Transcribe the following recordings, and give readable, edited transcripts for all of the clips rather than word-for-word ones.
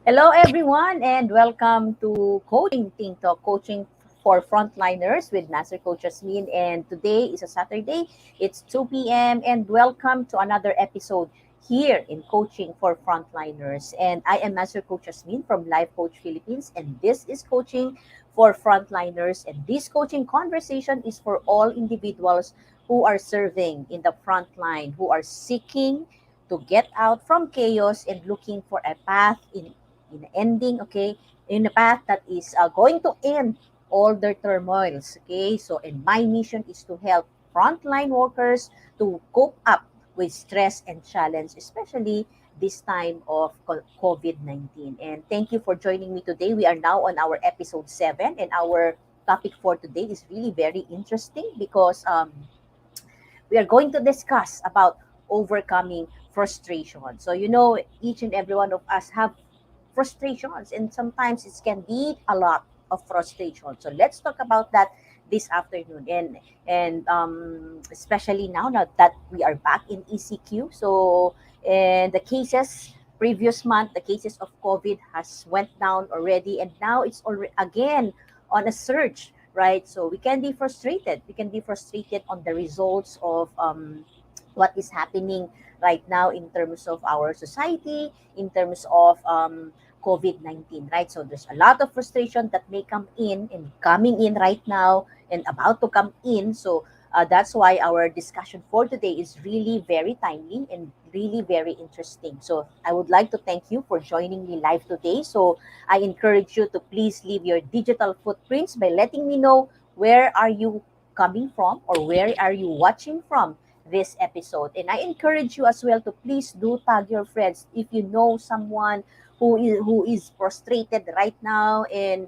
Hello, everyone, and welcome to Coaching Team Talk, Coaching for Frontliners with Master Coach Hasmin. And today is a Saturday, it's 2 p.m., and welcome to another episode here in Coaching for Frontliners. And I am Master Coach Hasmin from Life Coach Philippines, and this is Coaching for Frontliners. And this coaching conversation is for all individuals who are serving in the front line, who are seeking to get out from chaos and looking for a path in ending, okay, in a path that is going to end all their turmoils, okay. So, and my mission is to help frontline workers to cope up with stress and challenge, especially this time of COVID-19. And thank you for joining me today. We are now on our episode 7, and our topic for today is really very interesting because we are going to discuss about overcoming frustration. So, each and every one of us have frustrations, and sometimes it can be a lot of frustration. So let's talk about that this afternoon, and especially now that we are back in ECQ. So, and the cases previous month, the cases of COVID has went down already, and now it's already again on a surge, right? So we can be frustrated. We can be frustrated on the results of what is happening right now in terms of our society, in terms of COVID-19, right? So there's a lot of frustration that may come in and coming in right now and about to come in. So that's why our discussion for today is really very timely and really very interesting. So I would like to thank you for joining me live today. So I encourage you to please leave your digital footprints by letting me know where are you coming from or where are you watching from this episode. And I encourage you as well to please do tag your friends if you know someone who is frustrated right now and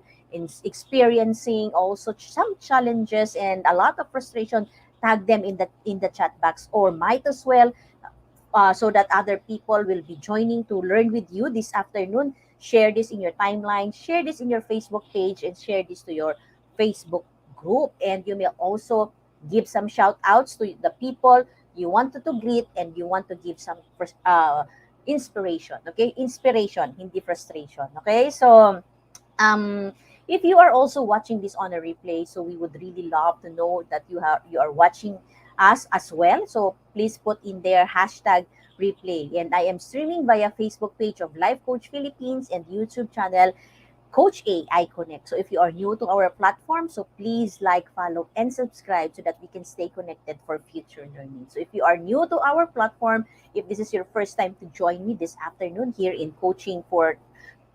experiencing also some challenges and a lot of frustration. Tag them in the chat box, or might as well, so that other people will be joining to learn with you this afternoon. Share this in your timeline, share this in your Facebook page, and share this to your Facebook group. And you may also give some shout outs to the people you wanted to greet, and you want to give some inspiration. Okay, inspiration, hindi frustration. Okay, so um, if you are also watching this on a replay, so we would really love to know that you are watching us as well. So please put in there hashtag replay. And I am streaming via Facebook page of Life Coach Philippines and YouTube channel Coach AI Connect. So if you are new to our platform, so please like, follow, and subscribe so that we can stay connected for future learning. So if you are new to our platform, if this is your first time to join me this afternoon here in Coaching for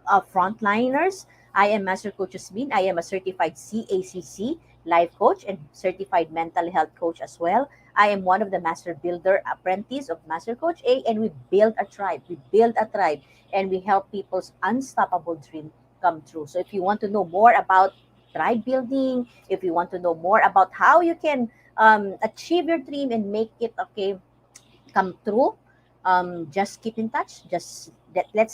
Frontliners. I am Master Coach Hasmin. I am a certified CACC life coach and certified mental health coach as well. I am one of the Master Builder apprentice of Master Coach A, and we build a tribe. We build a tribe, and we help people's unstoppable dream come true. So if you want to know more about tribe building, if you want to know more about how you can achieve your dream and make it okay come true, just keep in touch. Let's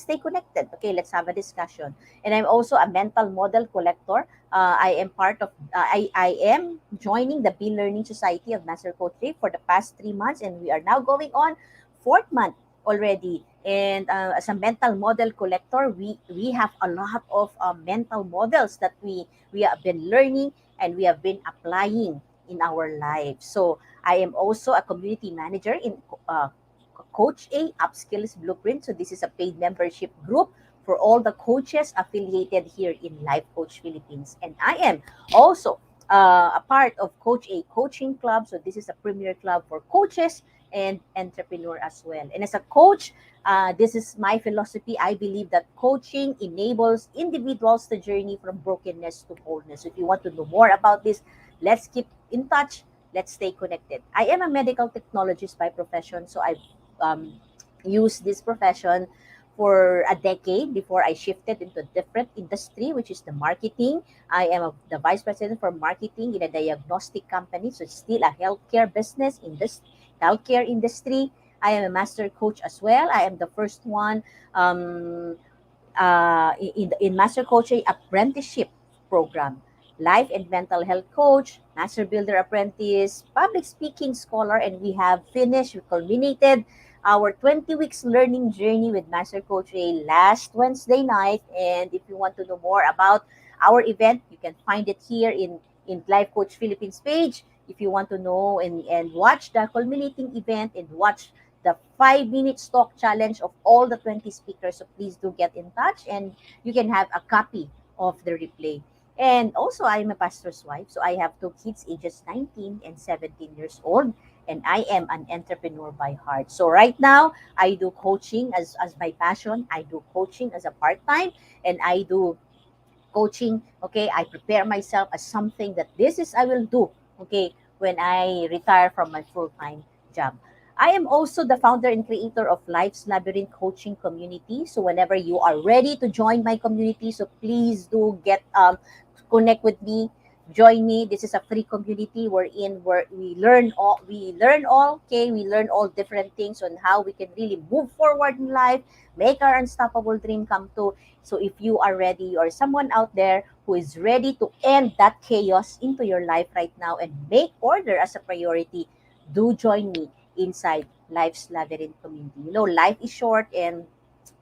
stay connected. Okay, let's have a discussion. And I'm also a mental model collector. I am part of. I am joining the Be Learning Society of Master Coach Dave for the past 3 months, and we are now going on fourth month already. And as a mental model collector, we have a lot of mental models that we have been learning and we have been applying in our lives. So I am also a community manager in uh, Coach A Upskills Blueprint. So this is a paid membership group for all the coaches affiliated here in Life Coach Philippines. And I am also a part of Coach A Coaching Club. So this is a premier club for coaches and entrepreneur as well. And as a coach, this is my philosophy. I believe that coaching enables individuals to journey from brokenness to wholeness. So if you want to know more about this, let's keep in touch. Let's stay connected. I am a medical technologist by profession, so I've um, used this profession for a decade before I shifted into a different industry, which is the marketing. I am the vice president for marketing in a diagnostic company, so it's still a healthcare business in this healthcare industry. I am a master coach as well. I am the first one um, in Master Coaching Apprenticeship Program, life and mental health coach, master builder apprentice, public speaking scholar, and we have finished, we culminated our 20 weeks learning journey with Master Coach A last Wednesday night. And if you want to know more about our event, you can find it here in Life Coach Philippines page. If you want to know and watch the culminating event and watch the 5 minute talk challenge of all the 20 speakers, so please do get in touch and you can have a copy of the replay. And also, I'm a pastor's wife, so I have two kids, ages 19 and 17 years old, and I am an entrepreneur by heart. So right now, I do coaching as my passion. I do coaching as a part time, and I do coaching. Okay, I prepare myself as something that this is I will do. Okay, when I retire from my full time job. I am also the founder and creator of Life's Labyrinth Coaching Community. So whenever you are ready to join my community, so please do get connect with me, join me. This is a free community where we learn all different things on how we can really move forward in life, make our unstoppable dream come true. So if you are ready or someone out there who is ready to end that chaos into your life right now and make order as a priority, do join me inside Life's Labyrinth community. You know, life is short and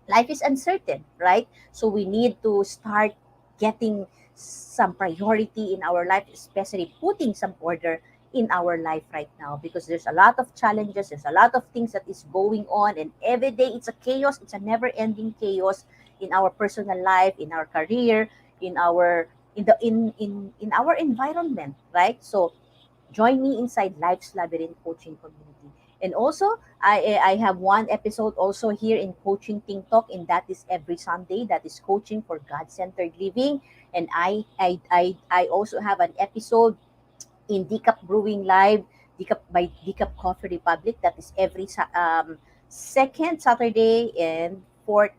life is uncertain, right? So we need to start getting some priority in our life, especially putting some order in our life right now because there's a lot of challenges, there's a lot of things that is going on, and every day it's a chaos, it's a never-ending chaos in our personal life, in our career, in our in our environment, right? So join me inside Life's Labyrinth Coaching Community. And also, I have one episode also here in Coaching Ting Talk, and that is every Sunday. That is Coaching for God-Centered Living. And I also have an episode in Decaf Brewing Live, Decaf by Decaf Coffee Republic. That is every second Saturday and first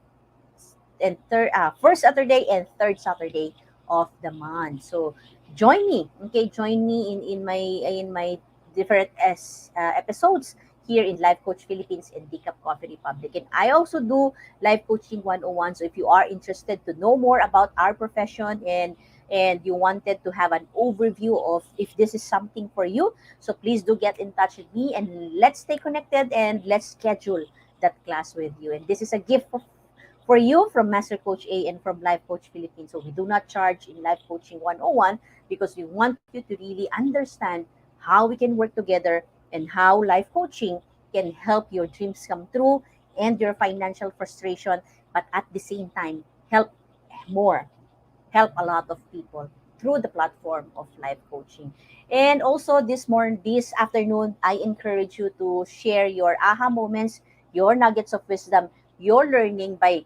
Saturday and third Saturday of the month. So join me, okay? Join me in my different episodes here in Life Coach Philippines and Decaf Coffee Republic. And I also do Life Coaching 101. So if you are interested to know more about our profession and you wanted to have an overview of if this is something for you, so please do get in touch with me and let's stay connected and let's schedule that class with you. And this is a gift for you from Master Coach A and from Life Coach Philippines. So we do not charge in Life Coaching 101 because we want you to really understand how we can work together and how life coaching can help your dreams come true and your financial frustration, but at the same time, help more help a lot of people through the platform of life coaching. And also this afternoon, I encourage you to share your aha moments, your nuggets of wisdom, your learning by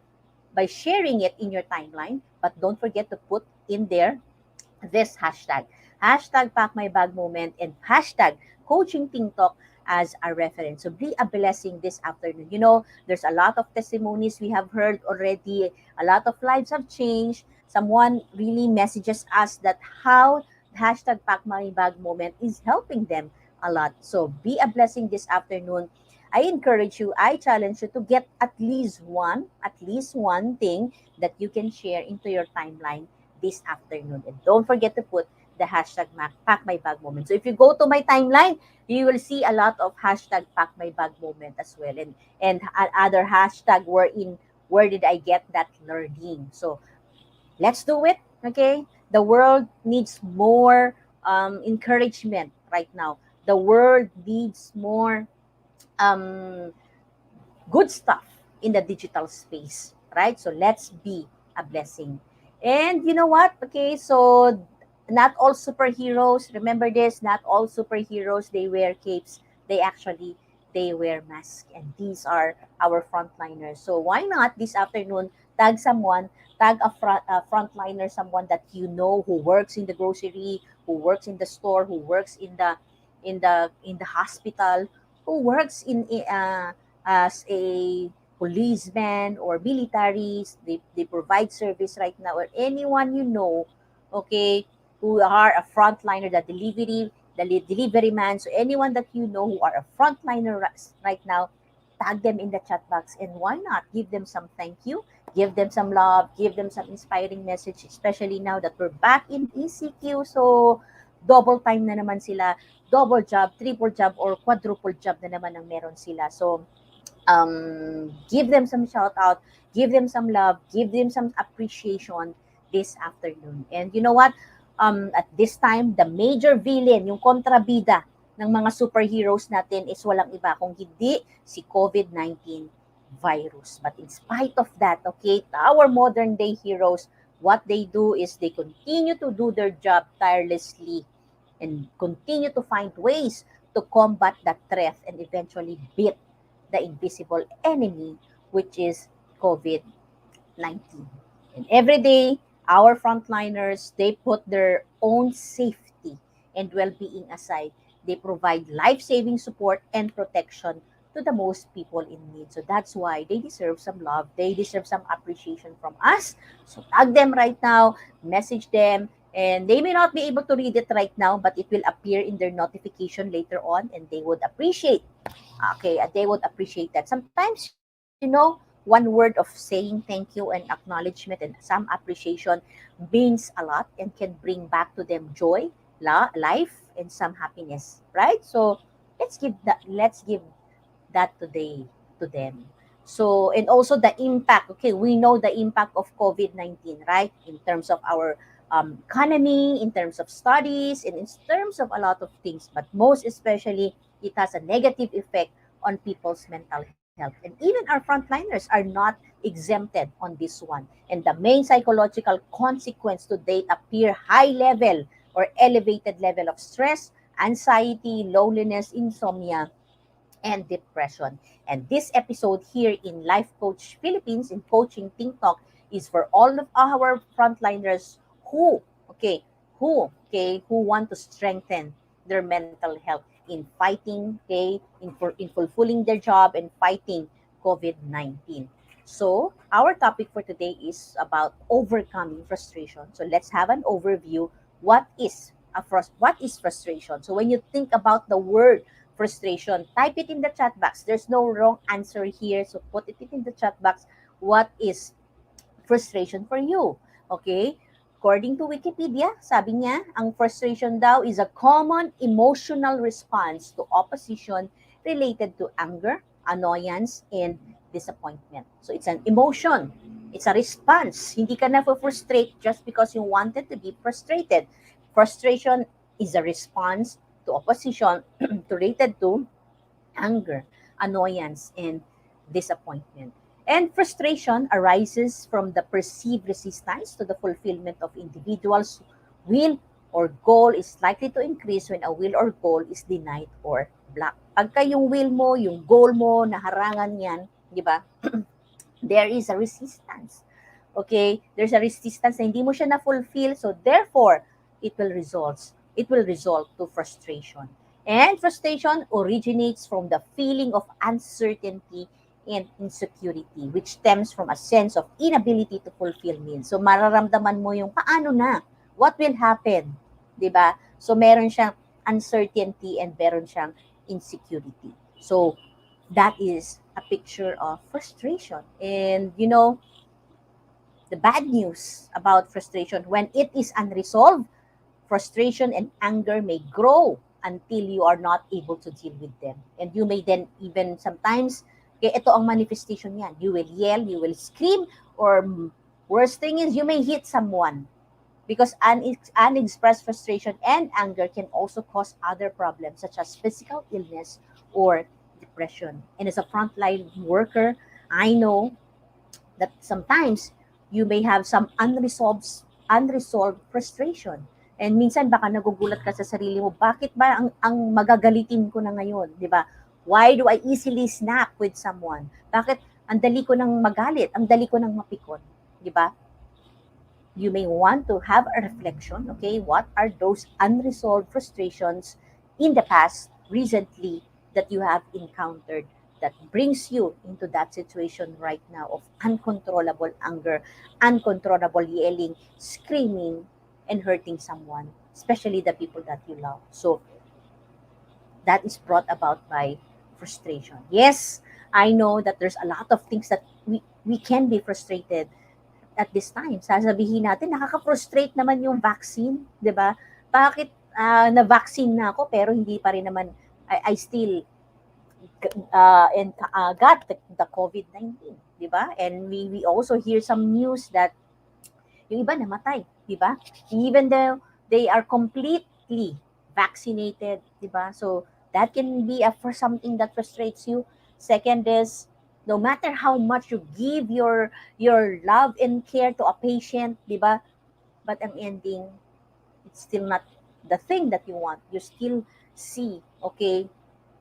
sharing it in your timeline. But don't forget to put in there this hashtag pack my bag moment and hashtag coaching ting talk as a reference. So be a blessing this afternoon. You know, there's a lot of testimonies we have heard already. A lot of lives have changed. Someone really messages us that how hashtag pack my bag moment is helping them a lot. So be a blessing this afternoon. I encourage you, I challenge you to get at least one thing that you can share into your timeline this afternoon. And don't forget to put the hashtag pack my bag moment. So if you go to my timeline, you will see a lot of hashtag pack my bag moment as well. And other hashtag where did I get that learning? So let's do it. Okay. The world needs more encouragement right now. The world needs more um, good stuff in the digital space, right? So let's be a blessing. And you know what? Okay, so not all superheroes, remember this, not all superheroes they wear capes. They wear masks and these are our frontliners. So why not this afternoon tag someone, tag a frontliner, someone that you know who works in the grocery, who works in the store, who works in the hospital, who works as a policeman or militaries, they provide service right now, or anyone you know, okay, who are a frontliner, the delivery man, so anyone that you know who are a frontliner right now, tag them in the chat box and why not give them some thank you, give them some love, give them some inspiring message, especially now that we're back in ECQ. So double time na naman sila, double job, triple job, or quadruple job na naman ang meron sila. So give them some shout out, give them some love, give them some appreciation this afternoon. And you know what? At this time, the major villain, yung kontrabida ng mga superheroes natin is walang iba kung hindi si COVID-19 virus. But in spite of that, okay, our modern day heroes, what they do is they continue to do their job tirelessly and continue to find ways to combat that threat and eventually beat the invisible enemy, which is COVID-19. And every day, our frontliners, they put their own safety and well-being aside. They provide life-saving support and protection to the most people in need. So that's why they deserve some love. They deserve some appreciation from us. So tag them right now, message them, and they may not be able to read it right now, but it will appear in their notification later on, and they would appreciate. Okay, they would appreciate that. Sometimes, one word of saying thank you and acknowledgement and some appreciation means a lot and can bring back to them joy, life, and some happiness, right? So let's give that today to them. So, and also the impact, okay, we know the impact of COVID-19, right? In terms of our economy, in terms of studies, and in terms of a lot of things, but most especially, it has a negative effect on people's mental health. And even our frontliners are not exempted on this one. And the main psychological consequence to date appear high level or elevated level of stress, anxiety, loneliness, insomnia, and depression. And this episode here in Life Coach Philippines in Coaching Think Talk is for all of our frontliners who, okay, who want to strengthen their mental health in fighting, okay, in fulfilling their job and fighting COVID-19. So, our topic for today is about overcoming frustration. So, let's have an overview. What is frustration? So, when you think about the word frustration, type it in the chat box. There's no wrong answer here. So put it in the chat box. What is frustration for you? Okay? According to Wikipedia, sabi niya, ang frustration daw is a common emotional response to opposition related to anger, annoyance, and disappointment. So it's an emotion. It's a response. Hindi ka na frustrate just because you wanted to be frustrated. Frustration is a response to opposition related to anger, annoyance, and disappointment. And frustration arises from the perceived resistance to the fulfillment of individuals' will or goal is likely to increase when a will or goal is denied or blocked. Pagka yung will mo, yung goal mo, naharangan yan, di ba? There is a resistance. Okay? There's a resistance na hindi mo siya na-fulfill, so therefore, it will result to frustration. And frustration originates from the feeling of uncertainty and insecurity, which stems from a sense of inability to fulfill needs. So mararamdaman mo yung paano na? What will happen? 'Di ba? So meron siyang uncertainty and meron siyang insecurity. So that is a picture of frustration. And the bad news about frustration, when it is unresolved, frustration and anger may grow until you are not able to deal with them. And you may then even sometimes, kaya ito ang manifestation yan. You will yell, you will scream, or worst thing is you may hit someone. Because unexpressed frustration and anger can also cause other problems such as physical illness or depression. And as a frontline worker, I know that sometimes you may have some unresolved frustration. And minsan baka nagugulat ka sa sarili mo, bakit ba ang magagalitin ko na ngayon, 'di ba? Why do I easily snap with someone? Bakit ang dali ko nang magalit, ang dali ko nang mapikon, 'di ba? You may want to have a reflection, okay? What are those unresolved frustrations in the past, recently, that you have encountered that brings you into that situation right now of uncontrollable anger, uncontrollable yelling, screaming, and hurting someone, especially the people that you love. So that is brought about by frustration. Yes, I know that there's a lot of things that we can be frustrated at this time. Sasabihin natin, nakaka-frustrate naman yung vaccine, di ba? Bakit na-vaccine na ako pero hindi pa rin naman, I still got the COVID-19, di ba? And we also hear some news that yung iba namatay, di ba? Even though they are completely vaccinated, di ba? So that can be for something that frustrates you. Second is, no matter how much you give your love and care to a patient, di ba? But ang ending, it's still not the thing that you want. You still see, okay,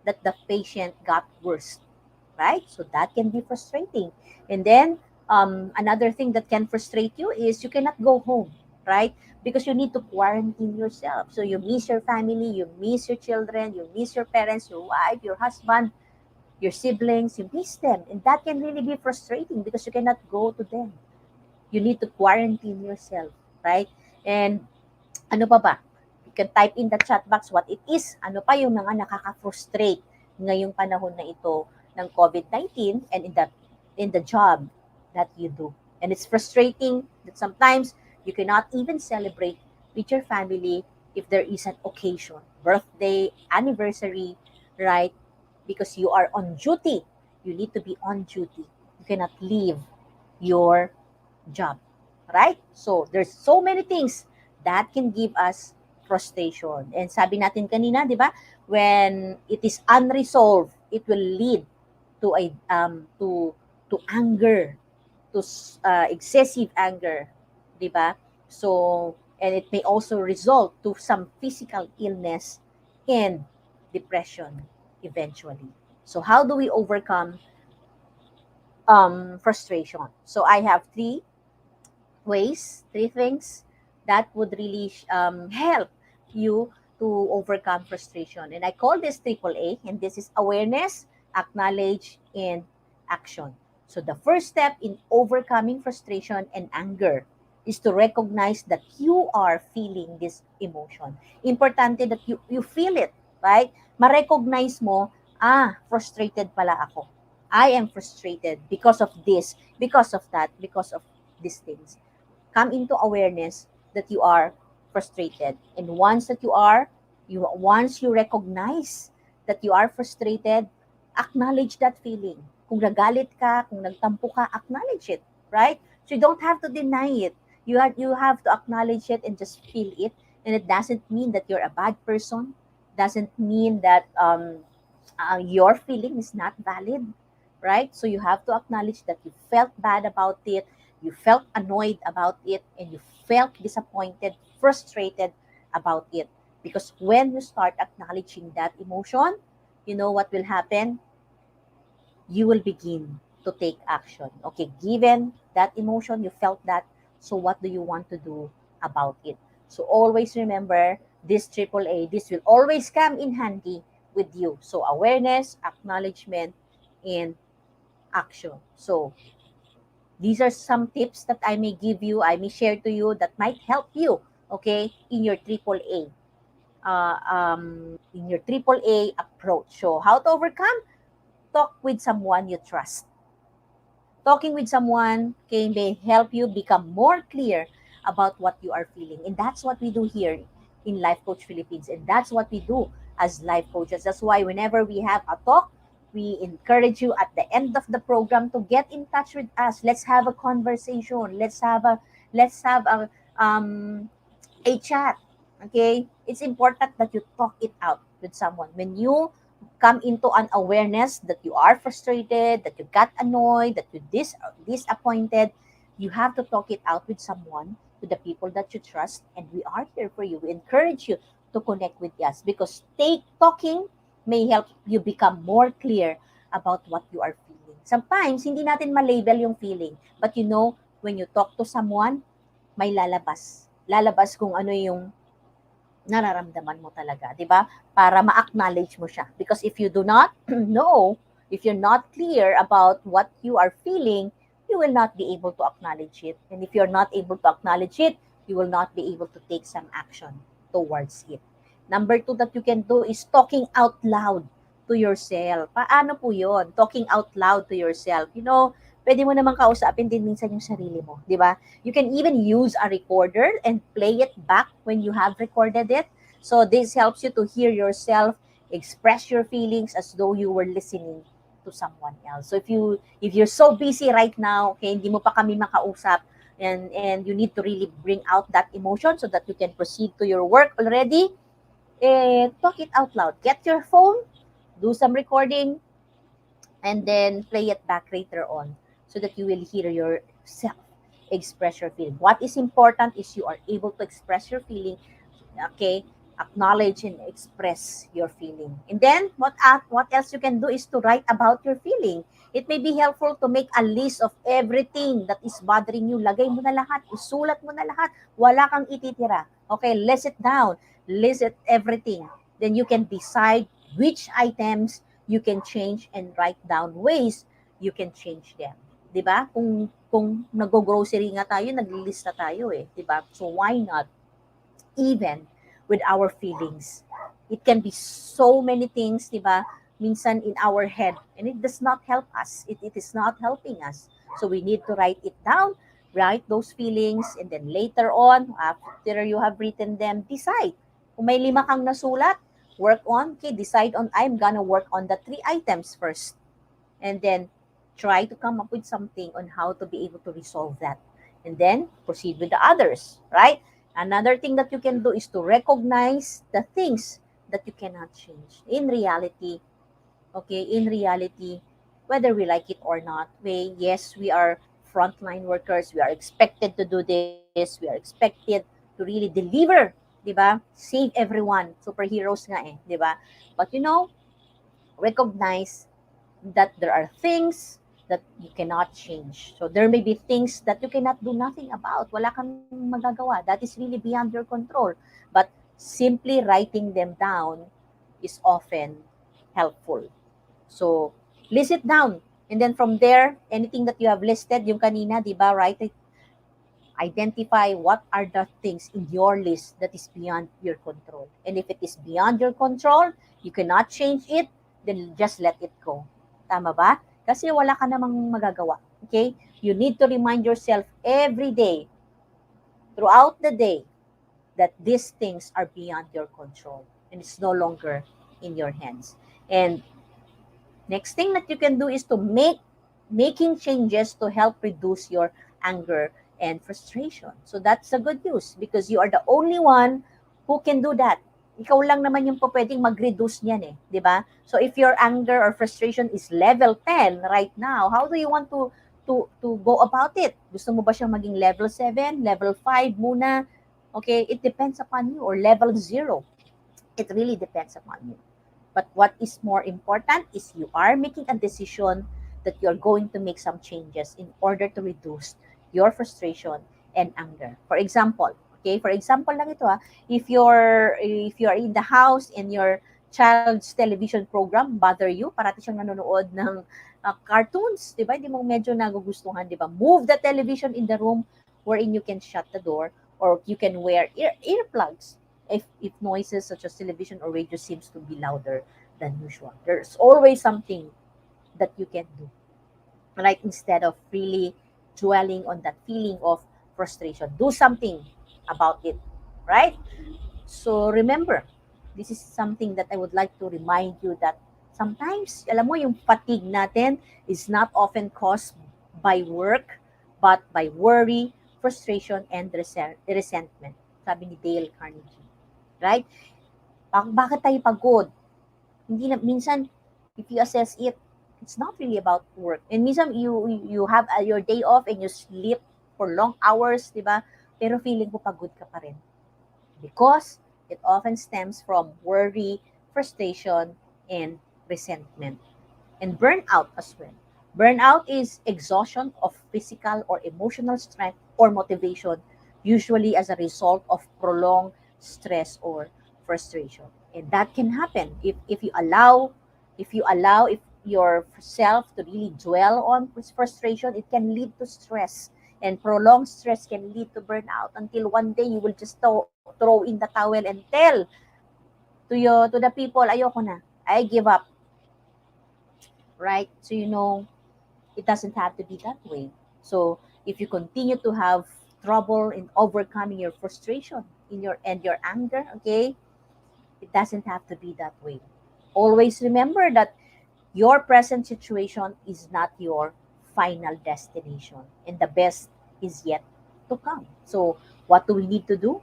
that the patient got worse, right? So that can be frustrating. And then another thing that can frustrate you is you cannot go home, right? Because you need to quarantine yourself. So you miss your family, you miss your children, you miss your parents, your wife, your husband, your siblings, you miss them. And that can really be frustrating because you cannot go to them. You need to quarantine yourself, right? And ano pa ba? You can type in the chat box what it is. Ano pa yung mga nakaka-frustrate ngayong panahon na ito ng COVID-19 and in the job that you do. And it's frustrating that sometimes you cannot even celebrate with your family if there is an occasion, birthday, anniversary, right? Because you are on duty. You need to be on duty. You cannot leave your job, right? So there's so many things that can give us frustration. And sabi natin kanina, 'di ba? When it is unresolved, it will lead to a to anger, to excessive anger, 'di ba? So and it may also result to some physical illness and depression eventually. So how do we overcome frustration? So I have three things that would really help you to overcome frustration. And I call this triple A, and this is awareness, acknowledge, and action. So the first step in overcoming frustration and anger is to recognize that you are feeling this emotion. Importante that you feel it, right? Ma-recognize mo, frustrated pala ako. I am frustrated because of this, because of that, because of these things. Come into awareness that you are frustrated. And once you recognize that you are frustrated, acknowledge that feeling. Kung nagalit ka, kung nagtampo ka, acknowledge it, right? So you don't have to deny it. You have to acknowledge it and just feel it. And it doesn't mean that you're a bad person. Doesn't mean that your feeling is not valid, right? So you have to acknowledge that you felt bad about it, you felt annoyed about it, and you felt disappointed, frustrated about it. Because when you start acknowledging that emotion, you know what will happen? You will begin to take action. Okay, given that emotion, you felt that, so what do you want to do about it? So always remember this triple A, this will always come in handy with you. So awareness, acknowledgement, and action. So these are some tips that I may give you, I may share to you that might help you, okay, in your triple A approach. So how to overcome? Talk with someone you trust. Talking with someone can may help you become more clear about what you are feeling. And that's what we do here in Life Coach Philippines. And that's what we do as life coaches. That's why whenever we have a talk, we encourage you at the end of the program to get in touch with us. Let's have a conversation. Let's have a chat. Okay? It's important that you talk it out with someone. When you come into an awareness that you are frustrated, that you got annoyed, that you disappointed, you have to talk it out with someone, with the people that you trust, and we are here for you. We encourage you to connect with us because talking may help you become more clear about what you are feeling. Sometimes, hindi natin ma-label yung feeling. But when you talk to someone, may lalabas. Lalabas kung ano yung nararamdaman mo talaga, 'di ba? Para ma-acknowledge mo siya. Because if you do not know, if you're not clear about what you are feeling, you will not be able to acknowledge it. And if you're not able to acknowledge it, you will not be able to take some action towards it. Number two that you can do is talking out loud to yourself. Paano po yun? Talking out loud to yourself. Pwede mo namang kausapin din minsan yung sarili mo, di ba? You can even use a recorder and play it back when you have recorded it. So this helps you to hear yourself Express your feelings as though you were listening to someone else. So if you're so busy right now, okay, hindi mo pa kami makausap, and you need to really bring out that emotion so that you can proceed to your work already, talk it out loud. Get your phone, do some recording, and then play it back later on so that you will hear yourself express your feeling. What is important is you are able to express your feeling, okay, acknowledge and express your feeling. And then what else you can do is to write about your feeling. It may be helpful to make a list of everything that is bothering you. Lagay mo na lahat, isulat mo na lahat, wala kang ititira. Okay, list it down, list it everything. Then you can decide which items you can change and write down ways you can change them. 'Di ba? Kung nag-grocery nga tayo, naglilista tayo eh, 'di ba? So why not even with our feelings? It can be so many things, 'di ba? Minsan in our head, and it does not help us. It is not helping us. So we need to write it down, write those feelings, and then later on, after you have written them, decide. Kung may 5 kang nasulat, work on, okay, decide on, I'm gonna work on the 3 items first. And then try to come up with something on how to be able to resolve that. And then proceed with the others, right? Another thing that you can do is to recognize the things that you cannot change. In reality, okay, in reality, whether we like it or not, yes, we are frontline workers. We are expected to do this. We are expected to really deliver, di ba? Save everyone. Superheroes nga eh, di ba? But recognize that there are things that you cannot change. So there may be things that you cannot do nothing about. Wala kang magagawa. That is really beyond your control. But simply writing them down is often helpful. So list it down. And then from there, anything that you have listed, yung kanina, di ba, write it, identify what are the things in your list that is beyond your control. And if it is beyond your control, you cannot change it, then just let it go. Tama ba? Kasi wala ka namang magagawa. Okay? You need to remind yourself every day, throughout the day, that these things are beyond your control and it's no longer in your hands. And next thing that you can do is to making changes to help reduce your anger and frustration. So that's a good news because you are the only one who can do that. Ikaw lang naman yung pwedeng mag-reduce niyan eh, di ba? So if your anger or frustration is level 10 right now, how do you want to go about it? Gusto mo ba siyang maging level 7, level 5 muna? Okay, it depends upon you, or level 0. It really depends upon you. But what is more important is you are making a decision that you're going to make some changes in order to reduce your frustration and anger. For example, okay, for example lang ito if you're in the house and your child's television program bother you, parati siyang nanonood ng cartoons, 'di ba? Hindi mo medyo nagugustuhan, 'di ba? Move the television in the room wherein you can shut the door, or you can wear earplugs if noises such as television or radio seems to be louder than usual. There's always something that you can do. Like instead of really dwelling on that feeling of frustration, do something about it, right? So remember, this is something that I would like to remind you that sometimes, alam mo, yung fatigue natin is not often caused by work, but by worry, frustration, and resentment. Sabi ni Dale Carnegie. Right? Bakit tayo pagod? Hindi na, minsan, if you assess it, it's not really about work. And minsan, you have your day off and you sleep for long hours, di ba? Pero feeling ko pagod ka pa rin. Because it often stems from worry, frustration, and resentment. And burnout as well. Burnout is exhaustion of physical or emotional strength or motivation, usually as a result of prolonged stress or frustration. And that can happen if you allow if yourself to really dwell on frustration. It can lead to stress, and prolonged stress can lead to burnout until one day you will just throw in the towel and tell to the people, ayoko na, I give up, right? So it doesn't have to be that way. So if you continue to have trouble in overcoming your frustration in your anger, okay, it doesn't have to be that way. Always remember that your present situation is not your final destination, and the best is yet to come. So, what do we need to do?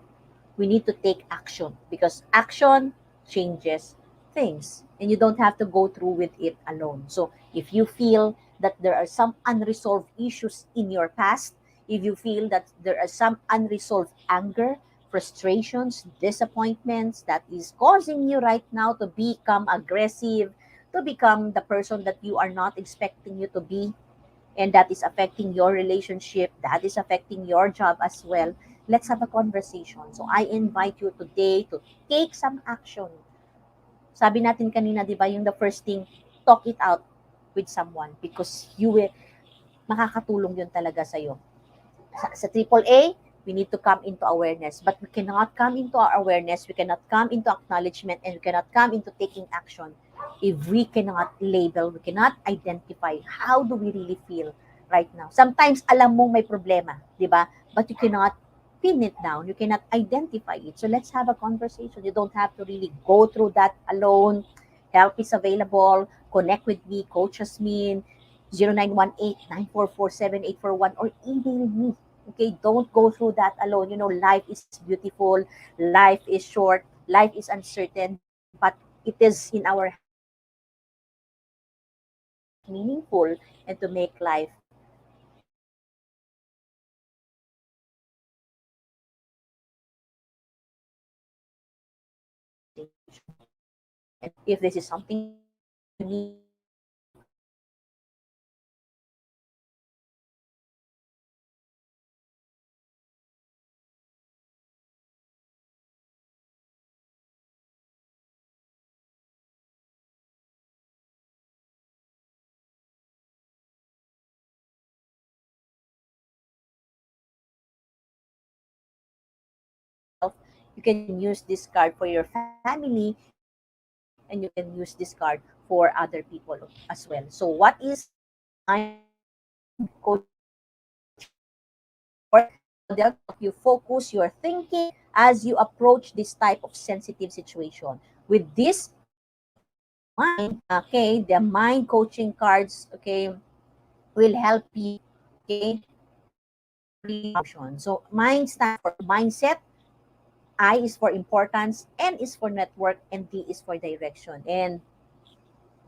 We need to take action because action changes things, and you don't have to go through with it alone. So, if you feel that there are some unresolved issues in your past, if you feel that there are some unresolved anger, frustrations, disappointments that is causing you right now to become aggressive, to become the person that you are not expecting you to be, and that is affecting your relationship, that is affecting your job as well, let's have a conversation. So I invite you today to take some action. Sabi natin kanina, di ba, yung the first thing, talk it out with someone because you will, makakatulong yun talaga sa'yo. Sa triple A, we need to come into awareness. But we cannot come into our awareness, we cannot come into acknowledgement, and we cannot come into taking action if we cannot label, we cannot identify how do we really feel right now. Sometimes alam mong may problema, di ba? But you cannot pin it down. You cannot identify it. So let's have a conversation. You don't have to really go through that alone. Help is available. Connect with me, Coach Hasmin, 0918-944-7841, or email me. Okay, don't go through that alone. You know, life is beautiful, life is short, life is uncertain, but it is in our hands to make life meaningful and to make life meaningful for us. So let's have a conversation. So if this is something that you need, let's have a conversation. And if this is something that you need, let's have a conversation. And if this is something that you need, let's have a conversation. You can use this card for your family, and you can use this card for other people as well. So what is mind coaching card? Mind coaching card is a short model to help you focus your thinking as you approach this type of sensitive situation. With this mind, okay, the mind coaching cards, okay, will help you, okay, to really function. So mind stands for mindset, I is for importance, N is for network, and D is for direction. And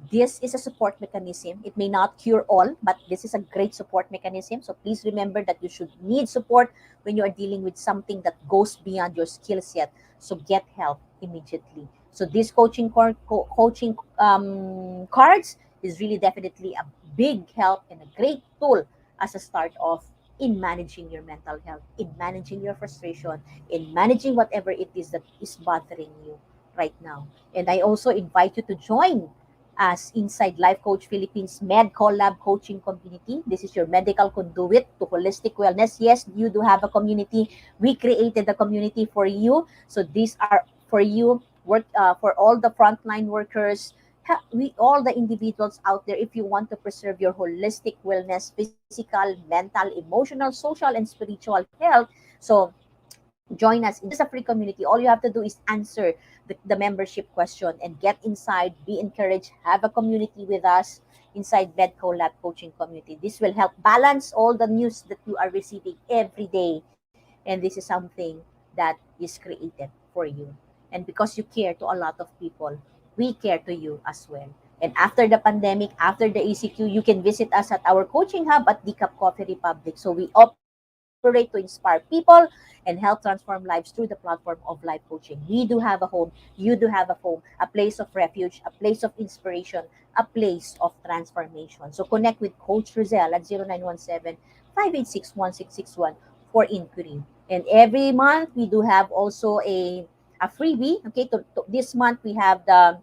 this is a support mechanism. It may not cure all, but this is a great support mechanism. So please remember that you should need support when you are dealing with something that goes beyond your skill set. So get help immediately. So this coaching cards is really definitely a big help and a great tool as a start of in managing your mental health, in managing your frustration, in managing whatever it is that is bothering you right now. And I also invite you to join as inside Life Coach Philippines Med Collab coaching community. This is your medical conduit to holistic wellness. Yes, you do have a community. We created the community for you. So these are for you, work for all the frontline workers, we all the individuals out there. If you want to preserve your holistic wellness, physical, mental, emotional, social, and spiritual health, so join us. This is a free community. All you have to do is answer the membership question and get inside, be encouraged, have a community with us inside Medco Lab Coaching Community. This will help balance all the news that you are receiving every day. And this is something that is created for you. And because you care to a lot of people, we care to you as well. And after the pandemic, after the ACQ, you can visit us at our coaching hub at Decaf Coffee Republic. So we operate to inspire people and help transform lives through the platform of life coaching. We do have a home, you do have a home, a place of refuge, a place of inspiration, a place of transformation. So connect with Coach Rizal at 0917-586-1661 for inquiry. And every month we do have also a freebie. Okay, this month we have the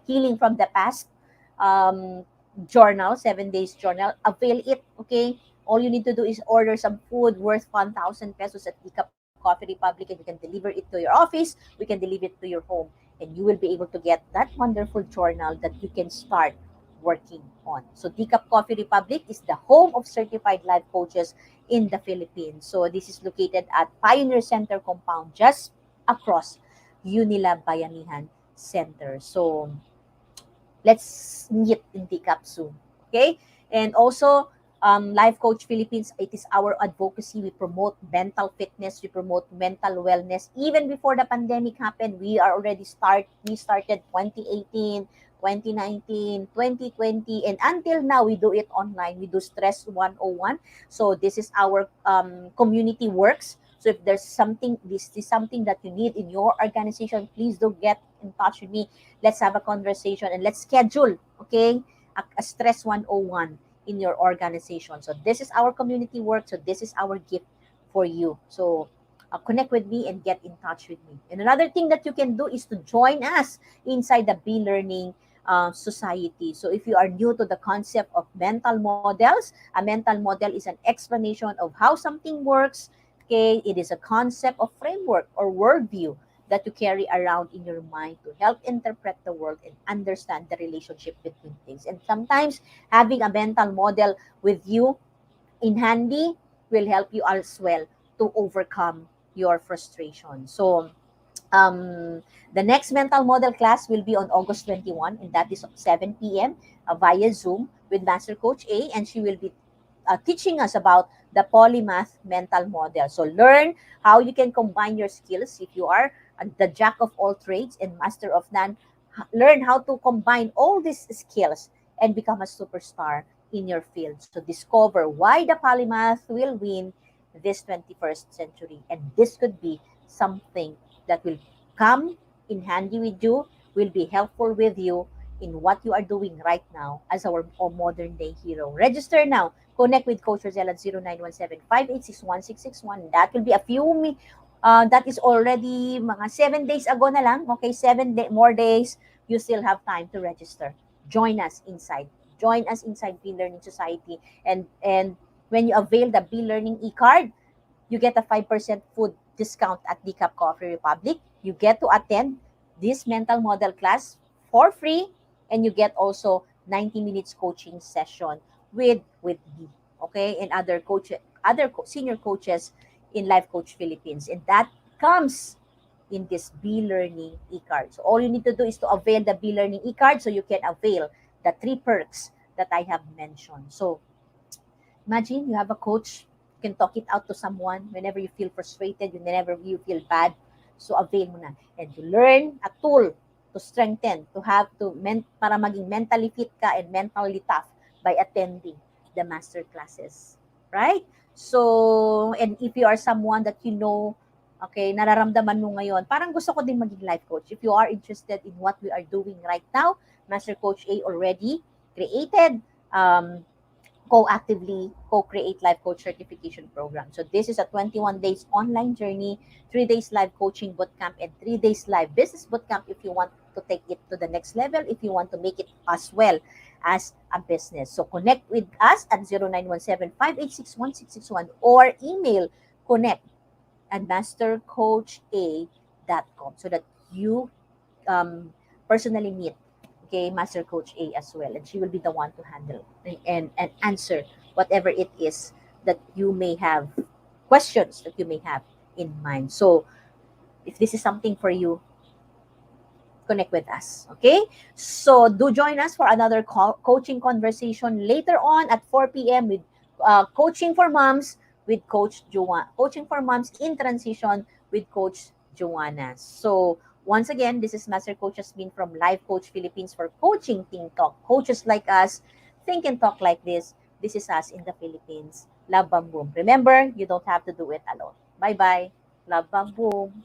Healing from the Past um, journal, 7 days journal. Avail it, okay? All you need to do is order some food worth 1,000 pesos at Decaf Coffee Republic, and you can deliver it to your office. We can deliver it to your home, and you will be able to get that wonderful journal that you can start working on. So Decaf Coffee Republic is the home of certified life coaches in the Philippines. So this is located at Pioneer Center compound just across Unilab Bayanihan Center. So Let's meet in DCAP soon. Okay? And also, Life Coach Philippines, it is our advocacy. We promote mental fitness, we promote mental wellness. Even before the pandemic happened, we started 2018, 2019, 2020, and until now, we do it online. We do Stress 101. So this is our community works. So if there's something, this is something that you need in your organization, please do get in touch with me. Let's have a conversation and let's schedule, okay, a Stress 101 in your organization. So this is our community work. So this is our gift for you. So connect with me and get in touch with me. And another thing that you can do is to join us inside the Be Learning society. So if you are new to the concept of mental models, a mental model is an explanation of how something works. Okay, it is a concept of framework or worldview that you carry around in your mind to help interpret the world and understand the relationship between things. And sometimes having a mental model with you in handy will help you as well to overcome your frustration. So the next mental model class will be on August 21, and that is 7 p.m. Via Zoom with Master Coach A, and she will be teaching us about the polymath mental model. So learn how you can combine your skills if you are the jack of all trades and master of none. Learn how to combine all these skills and become a superstar in your field. So discover why the polymath will win this 21st century. And this could be something that will come in handy with you, will be helpful with you in what you are doing right now as our modern day hero. Register now. Connect with Coach Rosel at 0917-586-1661. That will be a few that is already mga 7 days ago na lang. Okay, more days. You still have time to register. Join us inside. Join us inside Be Learning Society. And when you avail the Be Learning e-card, you get a 5% food discount at Decaf Coffee Republic. You get to attend this mental model class for free, and you get also 90 minutes coaching session with me, okay, and senior coaches in Life Coach Philippines, and that comes in this Be Learning e-card. So all you need to do is to avail the Be Learning e-card so you can avail the 3 perks that I have mentioned. So imagine you have a coach, you can talk it out to someone whenever you feel frustrated, whenever you feel bad. So avail mo na. And to learn a tool to strengthen, para maging mentally fit ka and mentally tough by attending the master classes. Right? So, and if you are someone that you know, okay, nararamdaman mo ngayon, parang gusto ko din maging life coach. If you are interested in what we are doing right now, Master Coach A already created co-create life coach certification program. So this is a 21 days online journey, 3 days live coaching bootcamp, and 3 days live business bootcamp if you want to take it to the next level, if you want to make it as well as a business. So connect with us at 0917-586-1661 or email connect@mastercoacha.com so that you personally meet, okay, Master Coach A as well, and she will be the one to handle and answer whatever it is that you may have, questions that you may have in mind. So if this is something for you, connect with us, okay? So do join us for another coaching conversation later on at 4 p.m. with Coaching for Moms with Coach Joanna. Coaching for Moms in Transition with Coach Joanna. So once again, this is Master Coach Hasmin from Life Coach Philippines for Coaching Team Talk. Coaches like us think and talk like this. This is us in the Philippines. Love, bam, boom. Remember, you don't have to do it alone. Bye-bye. Love, bam, boom.